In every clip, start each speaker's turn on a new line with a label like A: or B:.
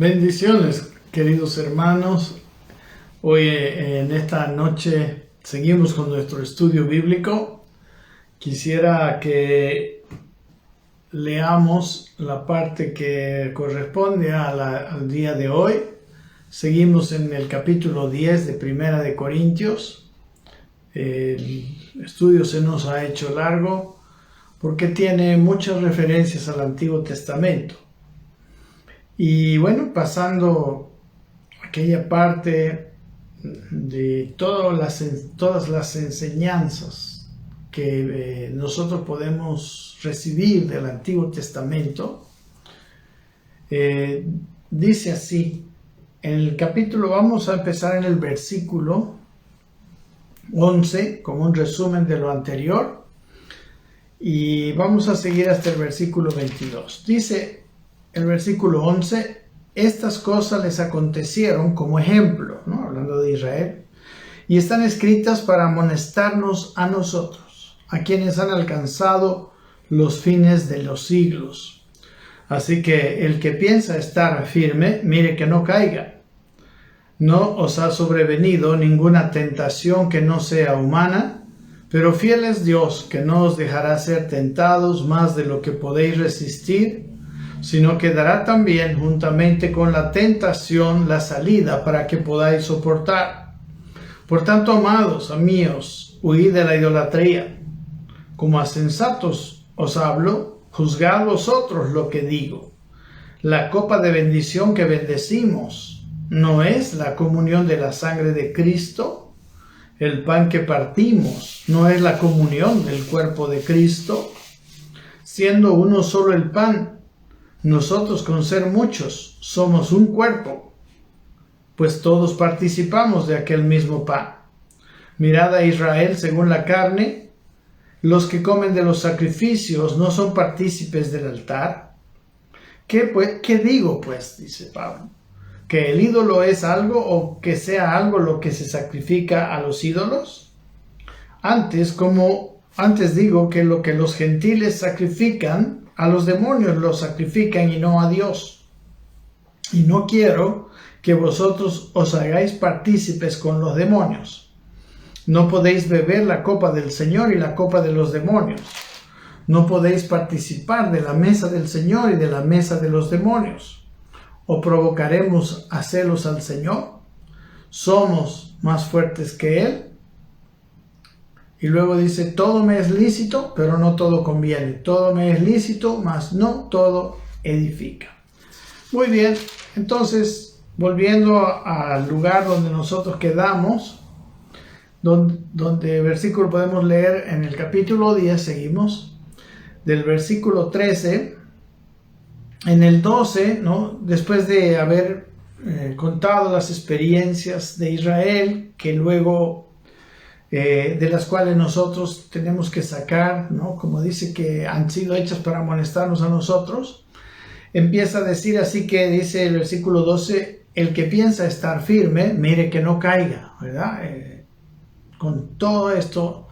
A: Bendiciones, queridos hermanos. Hoy en esta noche seguimos con nuestro estudio bíblico. Quisiera que leamos la parte que corresponde al día de hoy. Seguimos en el capítulo 10 de Primera de Corintios. El estudio se nos ha hecho largo porque tiene muchas referencias al Antiguo Testamento. Y bueno, pasando aquella parte de todas las enseñanzas que nosotros podemos recibir del Antiguo Testamento, dice así, en el capítulo, vamos a empezar en el versículo 11, como un resumen de lo anterior, y vamos a seguir hasta el versículo 22. Dice el versículo 11, estas cosas les acontecieron como ejemplo, ¿no? Hablando de Israel, y están escritas para amonestarnos a nosotros, a quienes han alcanzado los fines de los siglos. Así que el que piensa estar firme, mire que no caiga. No os ha sobrevenido ninguna tentación que no sea humana, pero fiel es Dios, que no os dejará ser tentados más de lo que podéis resistir, sino que dará también juntamente con la tentación la salida para que podáis soportar. Por tanto, amados míos, huid de la idolatría. Como a sensatos os hablo, juzgad vosotros lo que digo. La copa de bendición que bendecimos, ¿no es la comunión de la sangre de Cristo? El pan que partimos, ¿no es la comunión del cuerpo de Cristo? Siendo uno solo el pan, nosotros con ser muchos somos un cuerpo, pues todos participamos de aquel mismo pan. Mirad a Israel según la carne, los que comen de los sacrificios no son partícipes del altar. ¿Qué digo pues? Dice Pablo. ¿Que el ídolo es algo o que sea algo lo que se sacrifica a los ídolos? Antes digo que lo que los gentiles sacrifican, a los demonios los sacrifican y no a Dios. Y no quiero que vosotros os hagáis partícipes con los demonios. No podéis beber la copa del Señor y la copa de los demonios. No podéis participar de la mesa del Señor y de la mesa de los demonios. ¿O provocaremos a celos al Señor? ¿Somos más fuertes que Él? Y luego dice, todo me es lícito, pero no todo conviene. Todo me es lícito, mas no todo edifica. Muy bien, entonces, volviendo al lugar donde nosotros quedamos, donde versículo podemos leer en el capítulo 10, seguimos, del versículo 13, en el 12, ¿no? Después de haber contado las experiencias de Israel, que luego de las cuales nosotros tenemos que sacar, ¿no? Como dice que han sido hechas para amonestarnos a nosotros, empieza a decir así que dice el versículo 12, el que piensa estar firme, mire que no caiga, ¿verdad? Con todo esto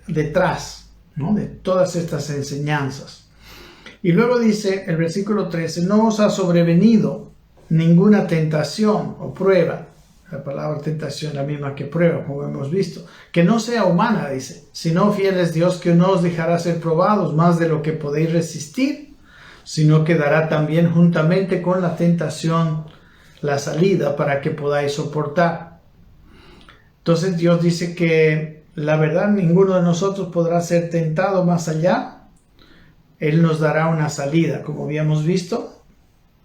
A: detrás, ¿no? De todas estas enseñanzas. Y luego dice el versículo 13, no os ha sobrevenido ninguna tentación o prueba. La palabra tentación es la misma que prueba, como hemos visto. Que no sea humana, dice, sino fiel es Dios, que no os dejará ser probados más de lo que podéis resistir, sino que dará también juntamente con la tentación la salida para que podáis soportar. Entonces Dios dice que la verdad ninguno de nosotros podrá ser tentado más allá. Él nos dará una salida, como habíamos visto,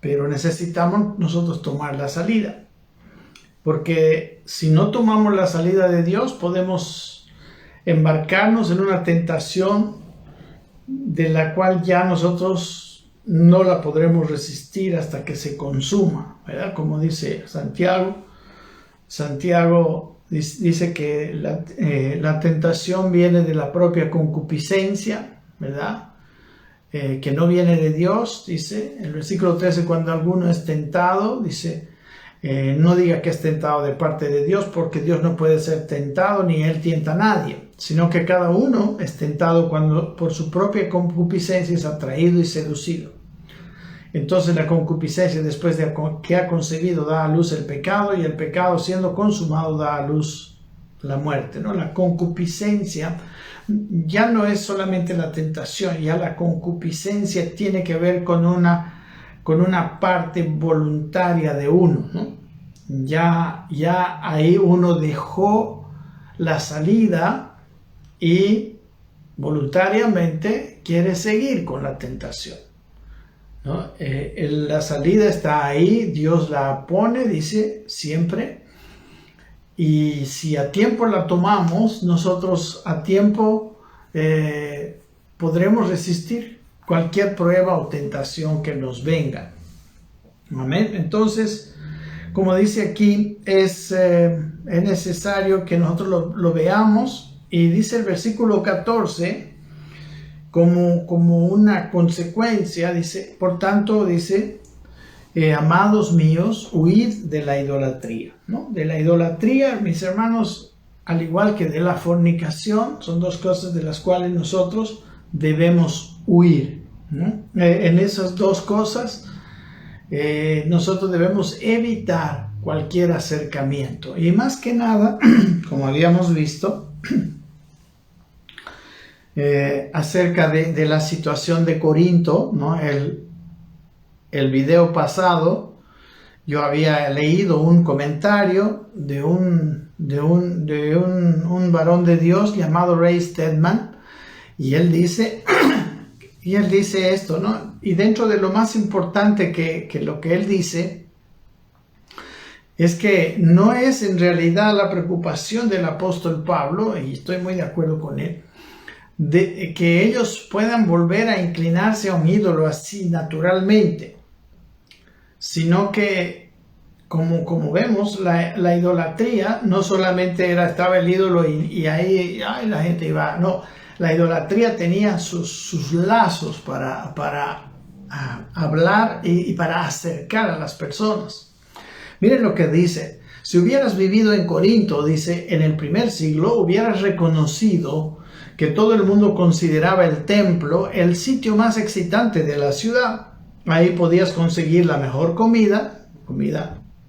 A: pero necesitamos nosotros tomar la salida. Porque si no tomamos la salida de Dios, podemos embarcarnos en una tentación de la cual ya nosotros no la podremos resistir hasta que se consuma, ¿verdad? Como dice Santiago. Santiago dice que la tentación viene de la propia concupiscencia, ¿verdad? Que no viene de Dios, dice. El versículo 13, cuando alguno es tentado, dice, no diga que es tentado de parte de Dios, porque Dios no puede ser tentado ni Él tienta a nadie, sino que cada uno es tentado cuando por su propia concupiscencia es atraído y seducido. Entonces la concupiscencia, después de que ha concebido, da a luz el pecado, y el pecado, siendo consumado, da a luz la muerte, ¿no? La concupiscencia ya no es solamente la tentación, ya la concupiscencia tiene que ver con una parte voluntaria de uno, ¿no? Ya ahí uno dejó la salida y voluntariamente quiere seguir con la tentación, ¿no? La salida está ahí, Dios la pone, dice, siempre. Y si a tiempo la tomamos, nosotros a tiempo podremos resistir cualquier prueba o tentación que nos venga. Amén. Entonces, como dice aquí, es necesario que nosotros lo veamos. Y dice el versículo 14, como una consecuencia, dice, por tanto, dice, amados míos, huid de la idolatría, ¿no? De la idolatría, mis hermanos, al igual que de la fornicación, son dos cosas de las cuales nosotros debemos huir, ¿no? En esas dos cosas nosotros debemos evitar cualquier acercamiento. Y más que nada, como habíamos visto, acerca de la situación de Corinto, ¿no? El video pasado yo había leído un comentario de un varón de Dios llamado Ray Stedman, y él dice esto, ¿no? Y dentro de lo más importante que lo que él dice es que no es en realidad la preocupación del apóstol Pablo, y estoy muy de acuerdo con él, de que ellos puedan volver a inclinarse a un ídolo así naturalmente, sino que, como vemos, la idolatría no solamente estaba el ídolo y ahí la gente iba, no, la idolatría tenía sus lazos para hablar y para acercar a las personas. Miren lo que dice: si hubieras vivido en Corinto, dice, en el primer siglo, hubieras reconocido que todo el mundo consideraba el templo el sitio más excitante de la ciudad. Ahí podías conseguir la mejor comida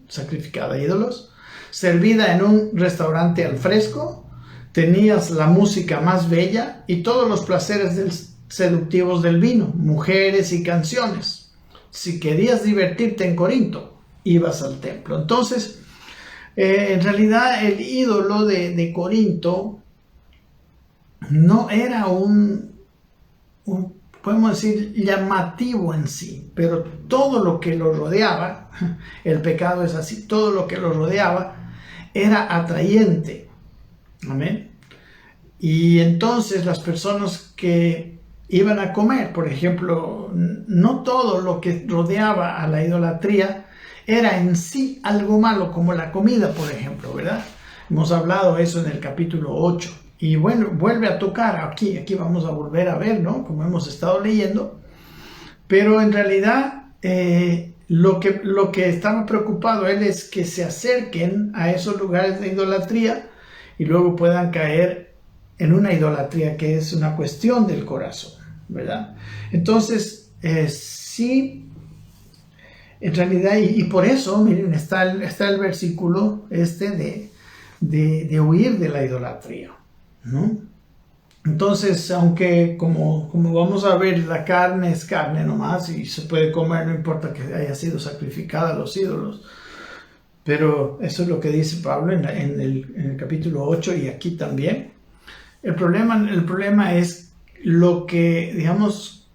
A: sacrificada a ídolos, servida en un restaurante al fresco, tenías la música más bella y todos los placeres seductivos del vino, mujeres y canciones. Si querías divertirte en Corinto, ibas al templo. Entonces, en realidad el ídolo de Corinto no era podemos decir, llamativo en sí, pero todo lo que lo rodeaba, el pecado es así, todo lo que lo rodeaba era atrayente. Amén. Y entonces las personas que iban a comer, por ejemplo, no todo lo que rodeaba a la idolatría era en sí algo malo, como la comida, por ejemplo, ¿verdad? Hemos hablado eso en el capítulo 8. Y bueno, vuelve a tocar aquí vamos a volver a ver, ¿no? Como hemos estado leyendo. Pero en realidad lo que estaba preocupado él es que se acerquen a esos lugares de idolatría y luego puedan caer en una idolatría que es una cuestión del corazón, ¿verdad? Entonces, sí, en realidad, y por eso, miren, está el versículo de huir de la idolatría, ¿no? Entonces, aunque como vamos a ver, la carne es carne nomás y se puede comer, no importa que haya sido sacrificada a los ídolos, pero eso es lo que dice Pablo en el capítulo 8 y aquí también. El problema es lo que, digamos,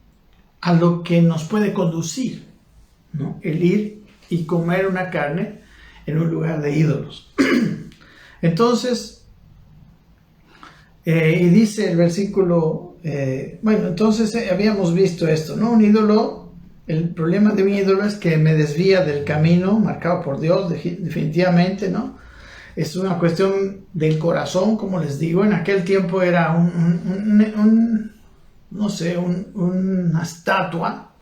A: a lo que nos puede conducir, ¿no? El ir y comer una carne en un lugar de ídolos. Entonces, y dice el versículo, entonces habíamos visto esto, ¿no? Un ídolo, el problema de un ídolo es que me desvía del camino marcado por Dios, definitivamente, ¿no? Es una cuestión del corazón, como les digo. En aquel tiempo era una estatua,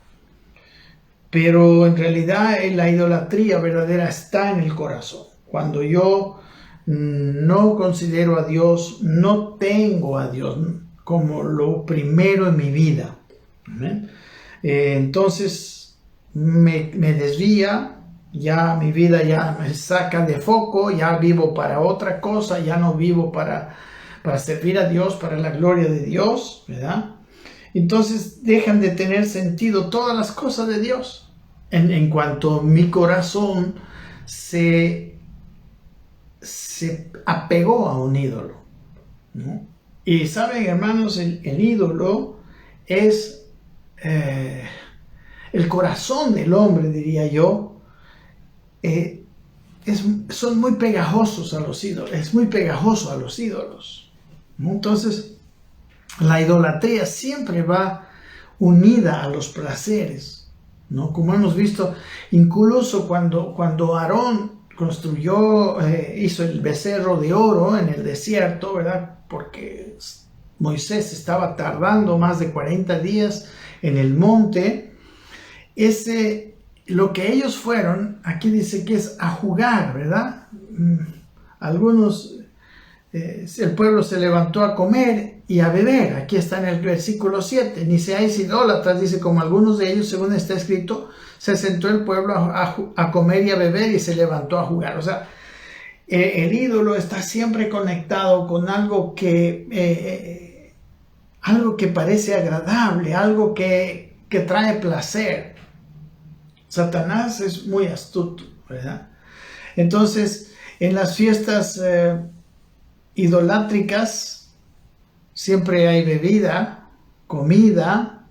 A: pero en realidad la idolatría verdadera está en el corazón. Cuando yo no considero a Dios, no tengo a Dios como lo primero en mi vida. ¿Amén? Entonces, me desvía, ya mi vida ya me saca de foco, ya vivo para otra cosa, ya no vivo para servir a Dios, para la gloria de Dios, ¿verdad? Entonces dejan de tener sentido todas las cosas de Dios en cuanto mi corazón se apegó a un ídolo, ¿no? Y saben, hermanos, el ídolo es el corazón del hombre, diría yo. Son muy pegajosos a los ídolos, es muy pegajoso a los ídolos, ¿no? Entonces, la idolatría siempre va unida a los placeres, ¿no? Como hemos visto, incluso cuando Aarón hizo el becerro de oro en el desierto, ¿verdad? Porque Moisés estaba tardando más de 40 días en el monte. Lo que ellos fueron, aquí dice que es a jugar, ¿verdad? El pueblo se levantó a comer y a beber. Aquí está en el versículo 7. Ni seáis idólatras, dice, como algunos de ellos, según está escrito, se sentó el pueblo a comer y a beber y se levantó a jugar. O sea, el ídolo está siempre conectado con algo que parece agradable, algo que trae placer. Satanás es muy astuto, ¿verdad? Entonces, en las fiestas idolátricas siempre hay bebida, comida,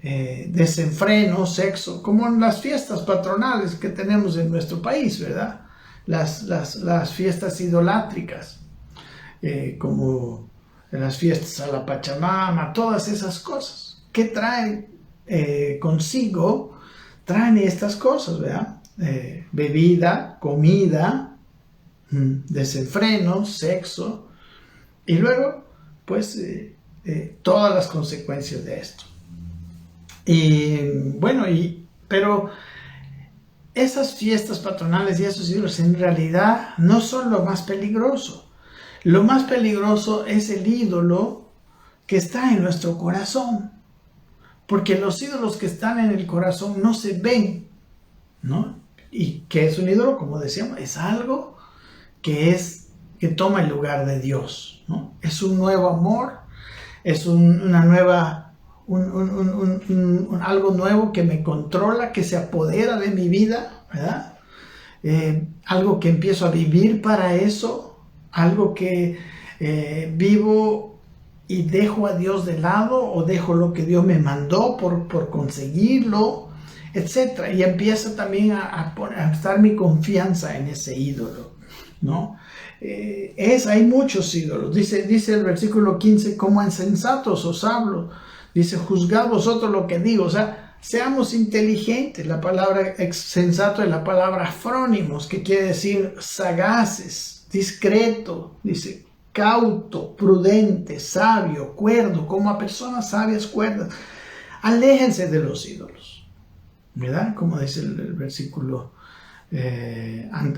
A: desenfreno, sexo, como en las fiestas patronales que tenemos en nuestro país, ¿verdad? Las fiestas idolátricas, como las fiestas a la Pachamama, todas esas cosas. ¿Qué traen consigo? Traen estas cosas, ¿verdad? Bebida, comida, desenfreno, sexo, y luego, pues, todas las consecuencias de esto. Y bueno, pero esas fiestas patronales y esos ídolos en realidad no son lo más peligroso. Lo más peligroso es el ídolo que está en nuestro corazón. Porque los ídolos que están en el corazón no se ven, ¿no? ¿Y qué es un ídolo? Como decíamos, es algo que toma el lugar de Dios, ¿no? Es un nuevo amor, es algo nuevo que me controla, que se apodera de mi vida, ¿verdad? Algo que empiezo a vivir para eso, algo que vivo y dejo a Dios de lado o dejo lo que Dios me mandó por conseguirlo, etc. Y empieza también a estar mi confianza en ese ídolo, ¿no? Hay muchos ídolos. Dice el versículo 15, como insensatos os hablo. Dice, juzgad vosotros lo que digo. O sea, seamos inteligentes. La palabra sensato es la palabra frónimos, que quiere decir sagaces, discreto, dice, cauto, prudente, sabio, cuerdo, como a personas sabias cuerdas. Aléjense de los ídolos, ¿verdad? Como dice el versículo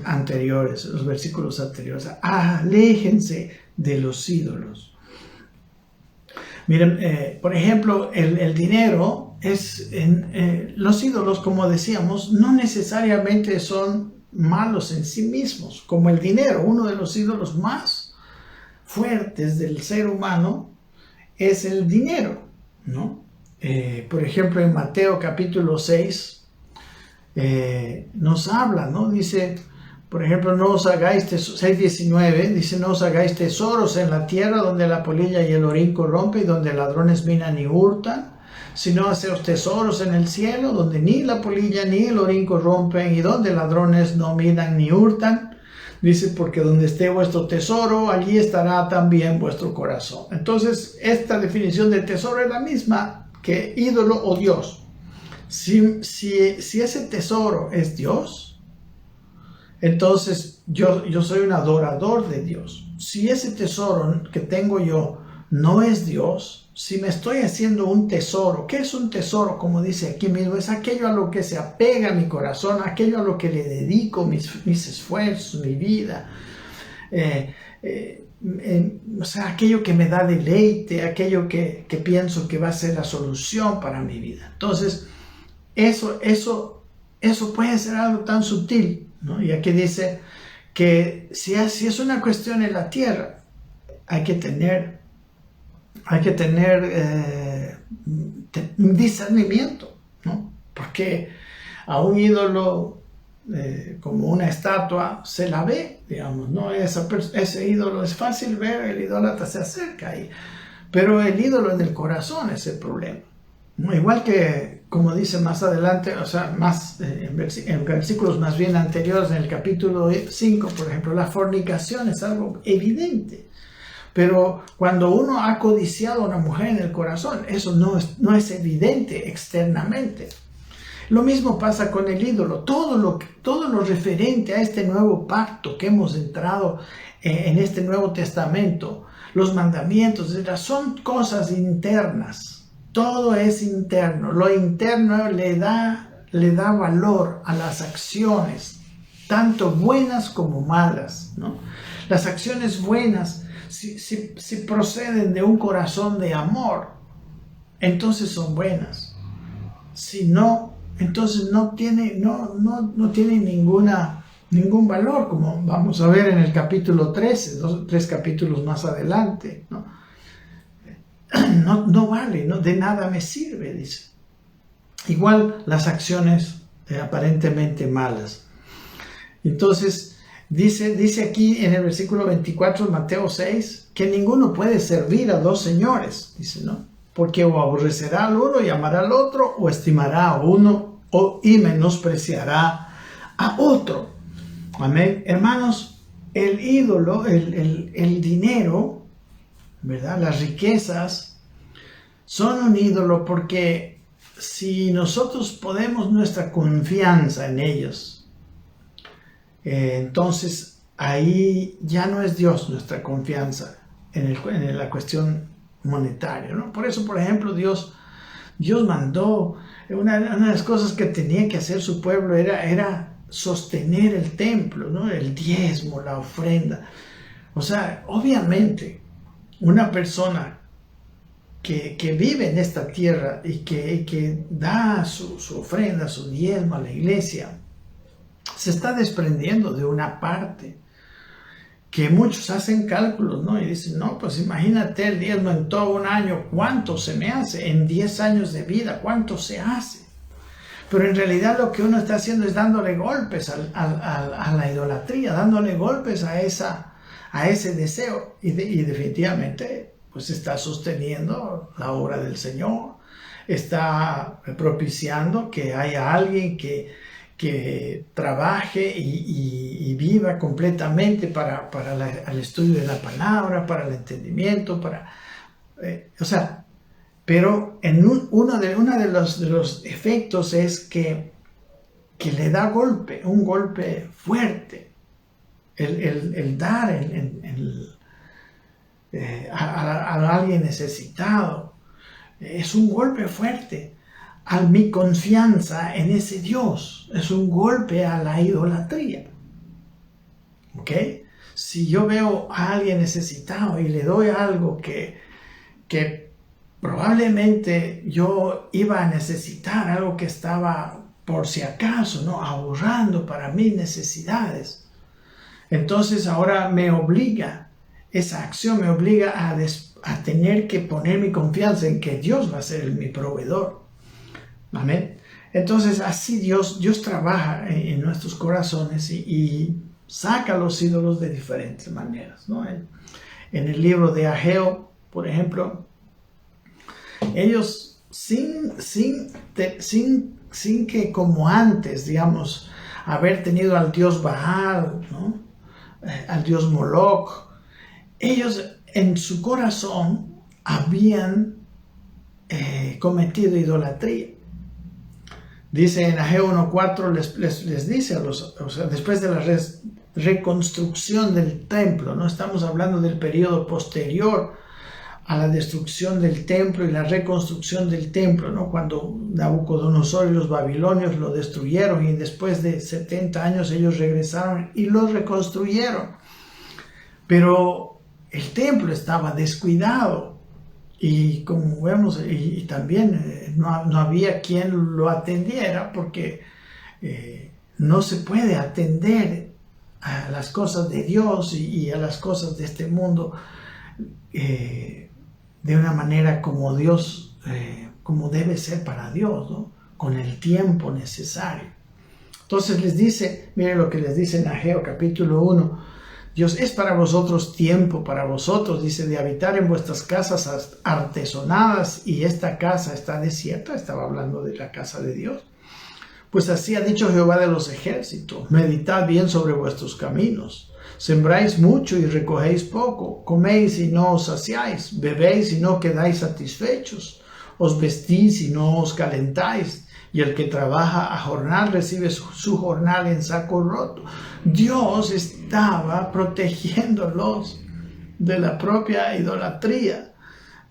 A: anteriores, los versículos anteriores. Aléjense de los ídolos. Miren, por ejemplo, el dinero los ídolos, como decíamos, no necesariamente son malos en sí mismos, como el dinero. Uno de los ídolos más fuertes del ser humano es el dinero, ¿no? Por ejemplo, en Mateo capítulo 6 nos habla, ¿no? Dice, por ejemplo, no os hagáis 6:19, dice, no os hagáis tesoros en la tierra donde la polilla y el orín corrompen y donde ladrones minan y hurtan, sino haceos tesoros en el cielo donde ni la polilla ni el orín corrompen y donde ladrones no minan ni hurtan. Dice, porque donde esté vuestro tesoro, allí estará también vuestro corazón. Entonces, esta definición de tesoro es la misma que ídolo o Dios. Si ese tesoro es Dios, entonces yo soy un adorador de Dios. Si ese tesoro que tengo yo no es Dios, si me estoy haciendo un tesoro, ¿qué es un tesoro? Como dice aquí mismo, es aquello a lo que se apega mi corazón, aquello a lo que le dedico mis esfuerzos, mi vida, o sea, aquello que me da deleite, aquello que pienso que va a ser la solución para mi vida. Entonces, eso puede ser algo tan sutil, ¿no? Y aquí dice que si es una cuestión en la tierra, hay que tener un discernimiento, ¿no? Porque a un ídolo como una estatua se la ve, digamos, ¿no? Ese ídolo es fácil ver, el idólatra se acerca ahí, pero el ídolo en el corazón es el problema, ¿no? Igual que, como dice más adelante, o sea, en versículos más bien anteriores, en el capítulo 5, por ejemplo, la fornicación es algo evidente. Pero cuando uno ha codiciado a una mujer en el corazón, eso no es evidente externamente. Lo mismo pasa con el ídolo. Todo lo referente a este nuevo pacto que hemos entrado en este Nuevo Testamento, los mandamientos, etc., son cosas internas. Todo es interno. Lo interno le da valor a las acciones, tanto buenas como malas, ¿no? Las acciones buenas, si proceden de un corazón de amor, entonces son buenas. Si no, entonces no tiene ningún valor, como vamos a ver en el capítulo 13, 3 capítulos más adelante, ¿no? No vale, no, de nada me sirve, dice. Igual las acciones aparentemente malas. Entonces, dice aquí en el versículo 24 de Mateo 6, que ninguno puede servir a dos señores, dice, ¿no? Porque o aborrecerá al uno y amará al otro, o estimará a uno y menospreciará a otro. Amén. Hermanos, el ídolo, el dinero, ¿verdad? Las riquezas son un ídolo porque si nosotros ponemos nuestra confianza en ellos, entonces ahí ya no es Dios nuestra confianza en la cuestión monetaria, ¿no? Por eso, por ejemplo, Dios mandó, una de las cosas que tenía que hacer su pueblo era sostener el templo, ¿no? El diezmo, la ofrenda. O sea, obviamente, una persona que vive en esta tierra y que da su ofrenda, su diezmo a la iglesia, se está desprendiendo de una parte que muchos hacen cálculos, ¿no? Y dicen, no, pues imagínate el diezmo en todo un año, ¿cuánto se me hace? En 10 años de vida, ¿cuánto se hace? Pero en realidad lo que uno está haciendo es dándole golpes a la idolatría, dándole golpes a ese deseo. Y definitivamente, pues está sosteniendo la obra del Señor, está propiciando que haya alguien que trabaje y viva completamente para el estudio de la palabra, para el entendimiento, pero uno de los efectos es que le da un golpe fuerte, el dar a alguien necesitado, es un golpe fuerte a mi confianza en ese Dios, es un golpe a la idolatría. ¿Ok? Si yo veo a alguien necesitado y le doy algo que probablemente yo iba a necesitar, algo que estaba por si acaso, ¿no? Ahorrando para mis necesidades, entonces ahora esa acción me obliga a tener que poner mi confianza en que Dios va a ser mi proveedor. Amén. Entonces así Dios trabaja en nuestros corazones y saca los ídolos de diferentes maneras, ¿no? En el libro de Ageo, por ejemplo, ellos sin que como antes, digamos, haber tenido al dios Baal, ¿no? Al dios Moloch, ellos en su corazón habían cometido idolatría. Dice en Ageo 1:4, les dice después de la reconstrucción del templo, no estamos hablando del periodo posterior a la destrucción del templo y la reconstrucción del templo, ¿no? Cuando Nabucodonosor y los babilonios lo destruyeron y después de 70 años ellos regresaron y lo reconstruyeron. Pero el templo estaba descuidado Y como vemos, y también no había quien lo atendiera, porque no se puede atender a las cosas de Dios y a las cosas de este mundo de una manera como Dios, como debe ser para Dios, ¿no? Con el tiempo necesario. Entonces les dice, miren lo que les dice en Ageo capítulo 1, Dios, es para vosotros tiempo, para vosotros, dice, de habitar en vuestras casas artesonadas, y esta casa está desierta. Estaba hablando de la casa de Dios. Pues así ha dicho Jehová de los ejércitos: meditad bien sobre vuestros caminos. Sembráis mucho y recogéis poco, coméis y no os saciáis, bebéis y no quedáis satisfechos, os vestís y no os calentáis, y el que trabaja a jornal recibe su jornal en saco roto. Dios estaba protegiéndolos de la propia idolatría.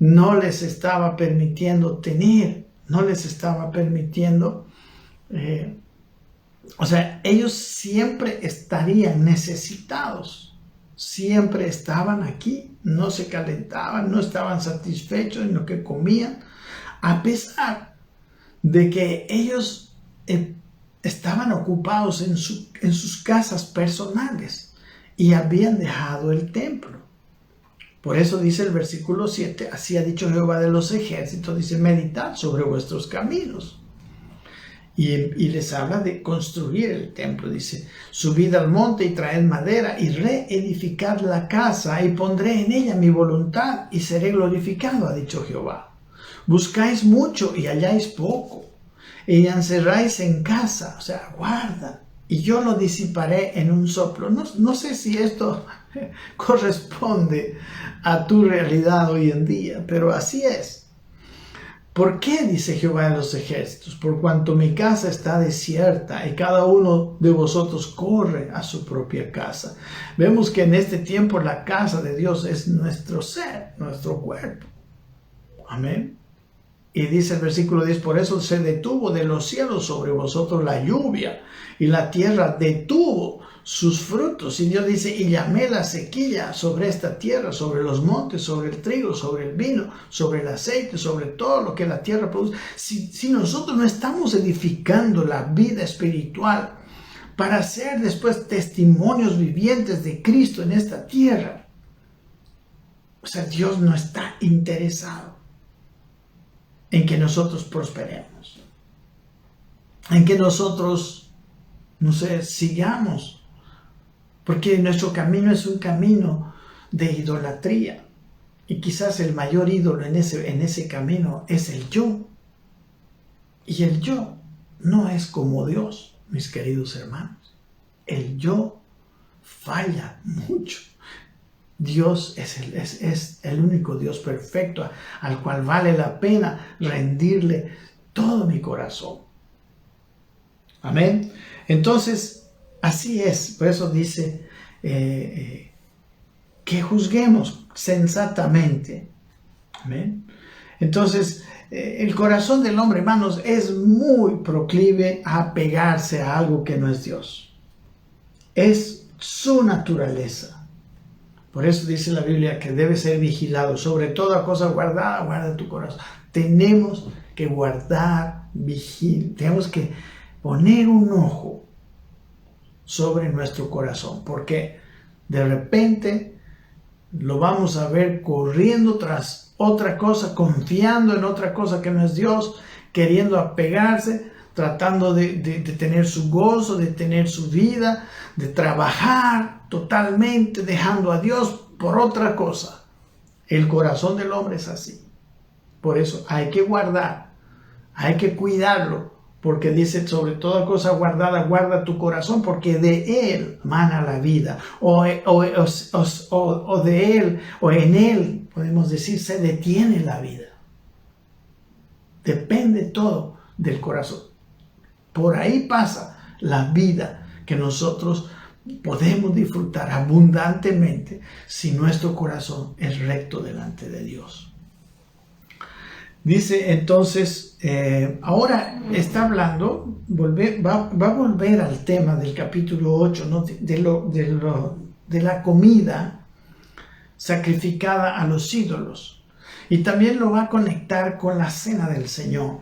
A: No les estaba permitiendo tener, no les estaba permitiendo, ellos siempre estarían necesitados, siempre estaban aquí, no se calentaban, no estaban satisfechos en lo que comían, a pesar de que ellos estaban ocupados en sus casas personales y habían dejado el templo. Por eso dice el versículo 7, así ha dicho Jehová de los ejércitos, dice, meditad sobre vuestros caminos. Y les habla de construir el templo, dice, subid al monte y traed madera y reedificad la casa, y pondré en ella mi voluntad y seré glorificado, ha dicho Jehová. Buscáis mucho y halláis poco, y encerráis en casa, guardan, y yo lo disiparé en un soplo. No sé si esto corresponde a tu realidad hoy en día, pero así es. ¿Por qué? Dice Jehová de los ejércitos, por cuanto mi casa está desierta y cada uno de vosotros corre a su propia casa. Vemos que en este tiempo la casa de Dios es nuestro ser, nuestro cuerpo. Amén. Y dice el versículo 10, por eso se detuvo de los cielos sobre vosotros la lluvia, y la tierra detuvo sus frutos. Y Dios dice, y llamé la sequía sobre esta tierra, sobre los montes, sobre el trigo, sobre el vino, sobre el aceite, sobre todo lo que la tierra produce. Si nosotros no estamos edificando la vida espiritual para ser después testimonios vivientes de Cristo en esta tierra, Dios no está interesado en que nosotros prosperemos, en que nosotros, sigamos, porque nuestro camino es un camino de idolatría, y quizás el mayor ídolo en ese camino es el yo, y el yo no es como Dios, mis queridos hermanos. El yo falla mucho. Dios es el único Dios perfecto al cual vale la pena rendirle todo mi corazón. Amén. Entonces, así es. Por eso dice que juzguemos sensatamente. Amén. Entonces, el corazón del hombre, hermanos, es muy proclive a apegarse a algo que no es Dios. Es su naturaleza. Por eso dice la Biblia que debe ser vigilado. Sobre toda cosa guardada, guarda tu corazón. Tenemos que guardar, tenemos que poner un ojo sobre nuestro corazón. Porque de repente lo vamos a ver corriendo tras otra cosa, confiando en otra cosa que no es Dios, queriendo apegarse, tratando de tener su gozo, de tener su vida, de trabajar totalmente, dejando a Dios por otra cosa. El corazón del hombre es así. Por eso hay que guardar, hay que cuidarlo, porque dice, sobre toda cosa guardada, guarda tu corazón, porque de él mana la vida, o de él, o en él, podemos decir, se detiene la vida. Depende todo del corazón. Por ahí pasa la vida que nosotros podemos disfrutar abundantemente si nuestro corazón es recto delante de Dios. Dice entonces, ahora está hablando, va a volver al tema del capítulo 8, ¿no? de la comida sacrificada a los ídolos. Y también lo va a conectar con la cena del Señor,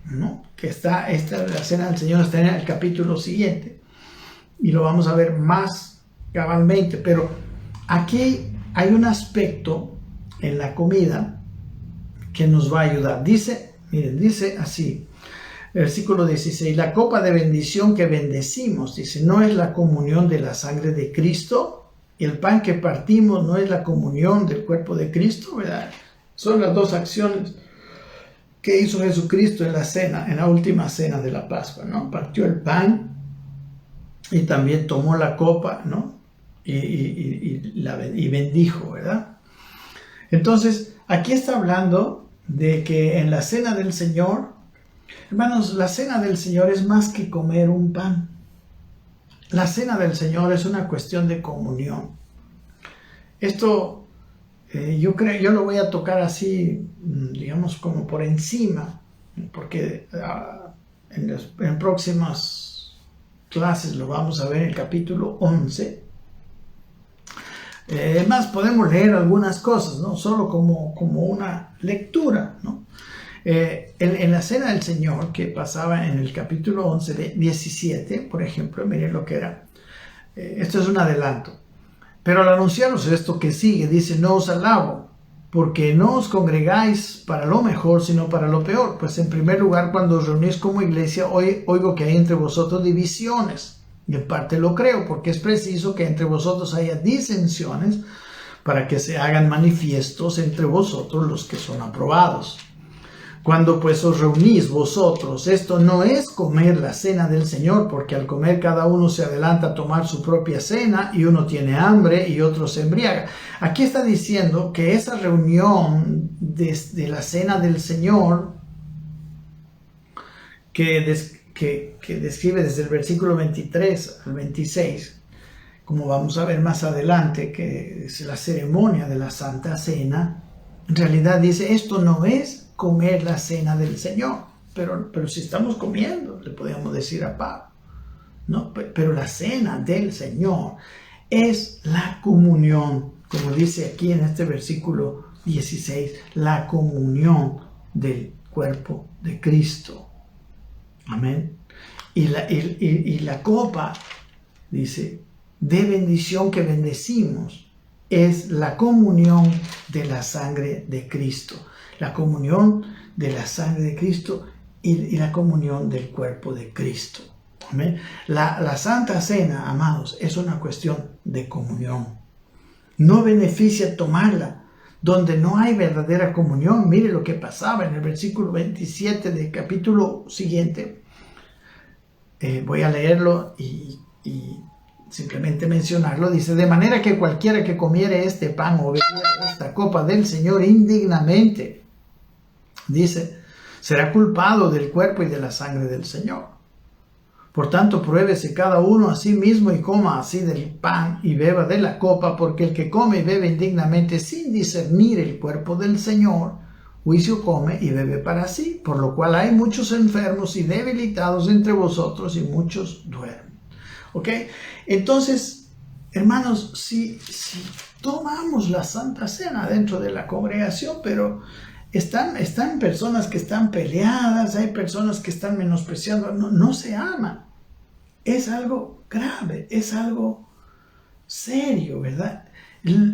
A: ¿no? Que la cena del Señor está en el capítulo siguiente. Y lo vamos a ver más cabalmente. Pero aquí hay un aspecto en la comida que nos va a ayudar. Dice así, versículo 16, la copa de bendición que bendecimos, dice, ¿no es la comunión de la sangre de Cristo? Y el pan que partimos no es la comunión del cuerpo de Cristo, ¿verdad? Son las dos acciones que hizo Jesucristo en la cena, en la última cena de la Pascua, ¿no? Partió el pan y también tomó la copa, ¿no? Y bendijo, ¿verdad? Entonces, aquí está hablando de que en la cena del Señor, hermanos, la cena del Señor es más que comer un pan. La cena del Señor es una cuestión de comunión. Esto yo lo voy a tocar así, digamos, como por encima, porque en próximas clases lo vamos a ver en el capítulo 11. Además, podemos leer algunas cosas, ¿no? Solo como una lectura, ¿no? En la cena del Señor, que pasaba en el capítulo 11 de 17, por ejemplo, miren lo que era. Esto es un adelanto. Pero al anunciaros esto que sigue, dice, no os alabo, porque no os congregáis para lo mejor, sino para lo peor. Pues en primer lugar, cuando os reunís como iglesia, oigo que hay entre vosotros divisiones. Y en parte lo creo, porque es preciso que entre vosotros haya disensiones para que se hagan manifiestos entre vosotros los que son aprobados. Cuando pues os reunís vosotros, esto no es comer la cena del Señor, porque al comer cada uno se adelanta a tomar su propia cena y uno tiene hambre y otro se embriaga. Aquí está diciendo que esa reunión de la cena del Señor, que describe desde el versículo 23 al 26, como vamos a ver más adelante, que es la ceremonia de la Santa Cena, en realidad dice, esto no es comer la cena del Señor, pero si estamos comiendo, le podemos decir a Pablo, ¿no? Pero la cena del Señor es la comunión, como dice aquí en este versículo 16, la comunión del cuerpo de Cristo. Amén. Y la copa, dice, de bendición que bendecimos, es la comunión de la sangre de Cristo. La comunión de la sangre de Cristo y la comunión del cuerpo de Cristo. Amén. La Santa Cena, amados, es una cuestión de comunión. No beneficia tomarla donde no hay verdadera comunión. Mire lo que pasaba en el versículo 27 del capítulo siguiente. Voy a leerlo y simplemente mencionarlo. Dice, de manera que cualquiera que comiere este pan o bebiere esta copa del Señor indignamente, dice, será culpado del cuerpo y de la sangre del Señor. Por tanto, pruébese cada uno a sí mismo y coma así del pan y beba de la copa, porque el que come y bebe indignamente sin discernir el cuerpo del Señor, juicio come y bebe para sí, por lo cual hay muchos enfermos y debilitados entre vosotros y muchos duermen. ¿Ok? Entonces, hermanos, si tomamos la Santa Cena dentro de la congregación, pero están personas que están peleadas, hay personas que están menospreciando, no se aman. Es algo grave, es algo serio, ¿verdad?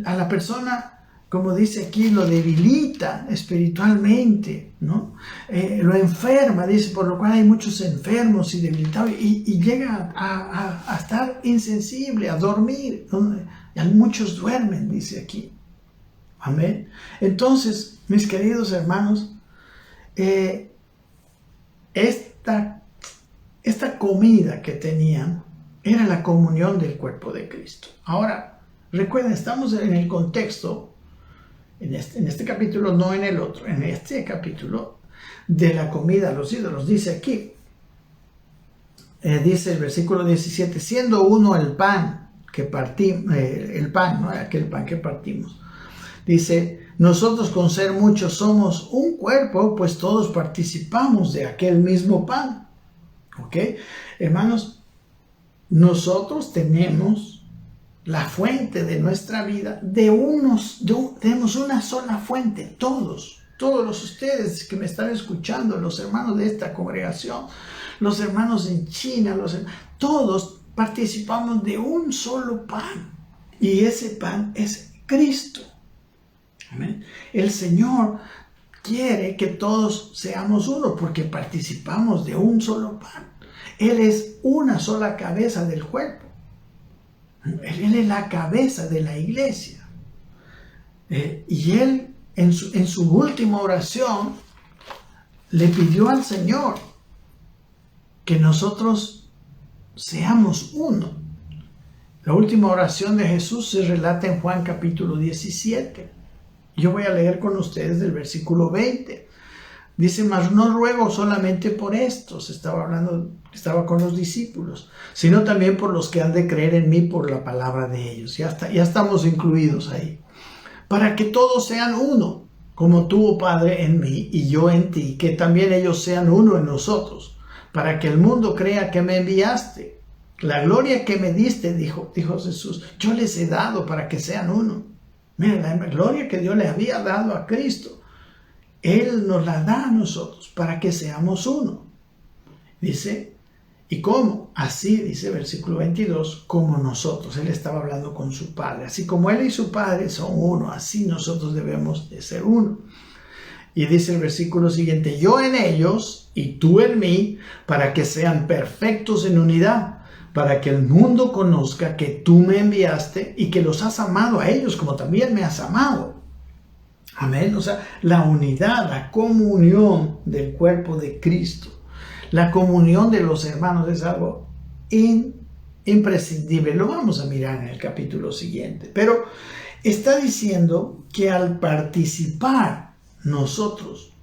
A: A la persona, como dice aquí, lo debilita espiritualmente, ¿no? Lo enferma, dice, por lo cual hay muchos enfermos y debilitados, y llega a estar insensible, a dormir, ¿no? Y muchos duermen, dice aquí. Amén. Entonces, mis queridos hermanos, esta comida que tenían era la comunión del cuerpo de Cristo. Ahora, recuerden, estamos en el contexto, en este capítulo, no en el otro, en este capítulo de la comida a los ídolos. Dice aquí, dice el versículo 17, siendo uno el pan que partimos, el pan, ¿no? Aquel pan que partimos. Dice, nosotros con ser muchos somos un cuerpo, pues todos participamos de aquel mismo pan. ¿Ok? Hermanos, nosotros tenemos la fuente de nuestra vida, tenemos una sola fuente, todos ustedes que me están escuchando, los hermanos de esta congregación, los hermanos en China, todos participamos de un solo pan, y ese pan es Cristo. Amén. El Señor quiere que todos seamos uno porque participamos de un solo pan. Él es una sola cabeza del cuerpo. Él es la cabeza de la iglesia. Y Él en su última oración le pidió al Señor que nosotros seamos uno. La última oración de Jesús se relata en Juan capítulo 17. Yo voy a leer con ustedes del versículo 20. Dice, mas no ruego solamente por estos, estaba con los discípulos, sino también por los que han de creer en mí por la palabra de ellos. Ya estamos incluidos ahí. Para que todos sean uno, como tú, oh Padre, en mí y yo en ti, que también ellos sean uno en nosotros, para que el mundo crea que me enviaste. La gloria que me diste, dijo Jesús, yo les he dado para que sean uno. Mira, la gloria que Dios le había dado a Cristo, Él nos la da a nosotros para que seamos uno. Dice, ¿y cómo? Así, dice versículo 22, como nosotros. Él estaba hablando con su Padre. Así como Él y su Padre son uno, así nosotros debemos de ser uno. Y dice el versículo siguiente, yo en ellos y tú en mí, para que sean perfectos en unidad, para que el mundo conozca que tú me enviaste y que los has amado a ellos como también me has amado. Amén. O sea, la unidad, la comunión del cuerpo de Cristo, la comunión de los hermanos es algo imprescindible. Lo vamos a mirar en el capítulo siguiente. Pero está diciendo que al participar nosotros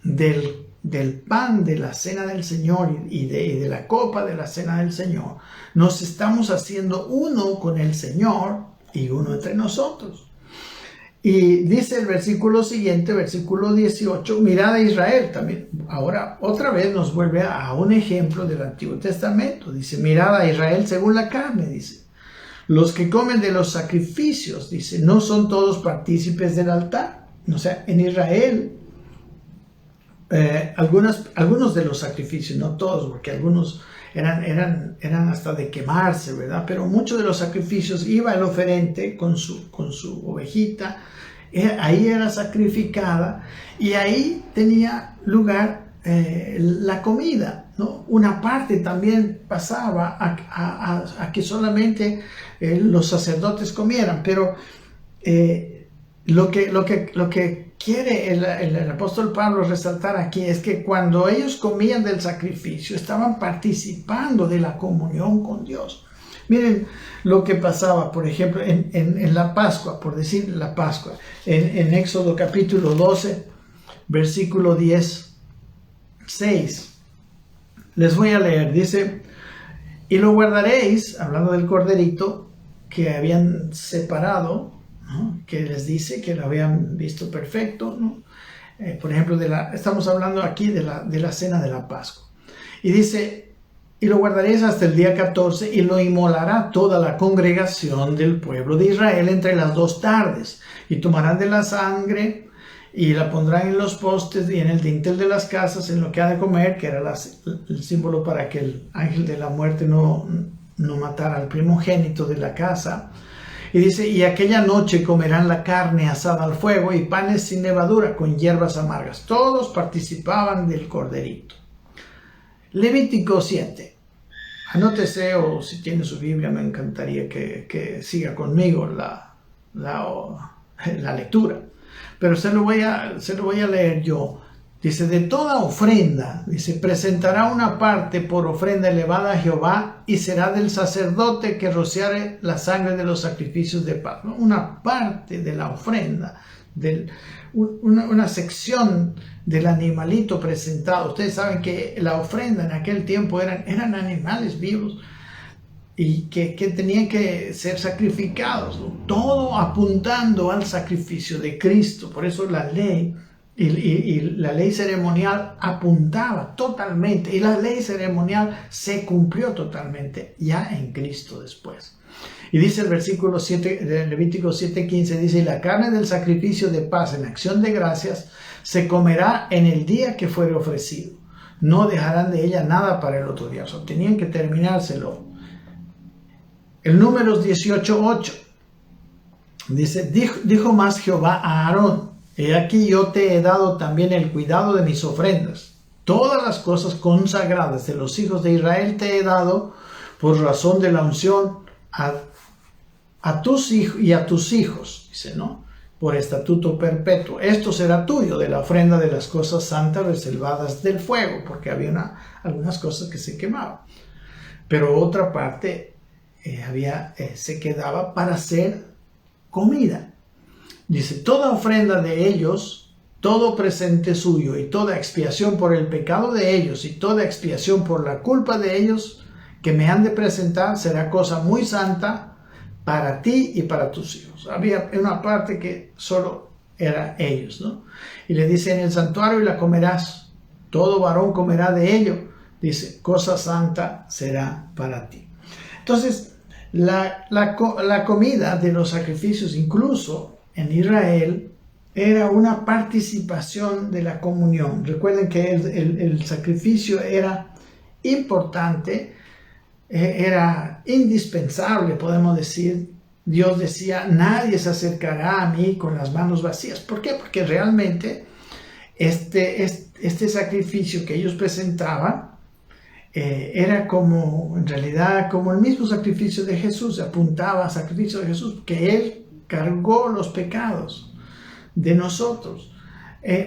A: del pan de la cena del Señor y de la copa de la cena del Señor, nos estamos haciendo uno con el Señor y uno entre nosotros. Y dice el versículo siguiente, versículo 18, mirad a Israel también. Ahora otra vez nos vuelve a un ejemplo del Antiguo Testamento. Dice, mirad a Israel según la carne, dice. Los que comen de los sacrificios, dice, no son todos partícipes del altar. O sea, en Israel, algunos de los sacrificios, no todos, porque algunos eran hasta de quemarse, ¿verdad? Pero muchos de los sacrificios iba el oferente con su ovejita, ahí era sacrificada y ahí tenía lugar la comida, ¿no? Una parte también pasaba a que solamente los sacerdotes comieran, pero lo que quiere el apóstol Pablo resaltar aquí es que cuando ellos comían del sacrificio estaban participando de la comunión con Dios. Miren lo que pasaba, por ejemplo, en la Pascua, por decir la Pascua, en Éxodo capítulo 12, versículo 6. Les voy a leer, dice, y lo guardaréis, hablando del corderito que habían separado, ¿no? Que les dice que lo habían visto perfecto, ¿no? Por ejemplo, estamos hablando aquí de la cena de la Pascua. Y dice, y lo guardaréis hasta el día 14 y lo inmolará toda la congregación del pueblo de Israel entre las 2 tardes. Y tomarán de la sangre y la pondrán en los postes y en el dintel de las casas, en lo que ha de comer, que era el símbolo para que el ángel de la muerte no matara al primogénito de la casa. Y dice, y aquella noche comerán la carne asada al fuego y panes sin levadura con hierbas amargas. Todos participaban del corderito. Levítico 7. Anótese, o si tiene su Biblia, me encantaría que siga conmigo la lectura. Pero se lo voy a leer yo. Dice, de toda ofrenda, dice, presentará una parte por ofrenda elevada a Jehová y será del sacerdote que rociare la sangre de los sacrificios de paz. ¿No? Una parte de la ofrenda, una sección del animalito presentado. Ustedes saben que la ofrenda en aquel tiempo eran animales vivos y que tenían que ser sacrificados, ¿no? Todo apuntando al sacrificio de Cristo. Por eso la ley y la ley ceremonial apuntaba totalmente, y la ley ceremonial se cumplió totalmente ya en Cristo después. Y dice el versículo 7 de Levítico 7:15, dice, y la carne del sacrificio de paz en acción de gracias se comerá en el día que fuere ofrecido. No dejarán de ella nada para el otro día. O sea, tenían que terminárselo. El Números 18:8 dice, dijo más Jehová a Aarón, he aquí yo te he dado también el cuidado de mis ofrendas. Todas las cosas consagradas de los hijos de Israel te he dado por razón de la unción a tus hijos y a tus hijos, dice, ¿no? Por estatuto perpetuo. Esto será tuyo de la ofrenda de las cosas santas reservadas del fuego, porque había algunas cosas que se quemaban. Pero otra parte se quedaba para hacer comida. Dice, toda ofrenda de ellos, todo presente suyo y toda expiación por el pecado de ellos y toda expiación por la culpa de ellos que me han de presentar será cosa muy santa para ti y para tus hijos. Había una parte que solo era ellos, ¿no? Y le dice, en el santuario y la comerás, todo varón comerá de ello. Dice, cosa santa será para ti. Entonces, la comida de los sacrificios, incluso en Israel, era una participación de la comunión. Recuerden que el sacrificio era importante, era indispensable, podemos decir. Dios decía, nadie se acercará a mí con las manos vacías. ¿Por qué? Porque realmente este sacrificio que ellos presentaban era como, en realidad, como el mismo sacrificio de Jesús. Apuntaba al sacrificio de Jesús, que Él cargó los pecados de nosotros.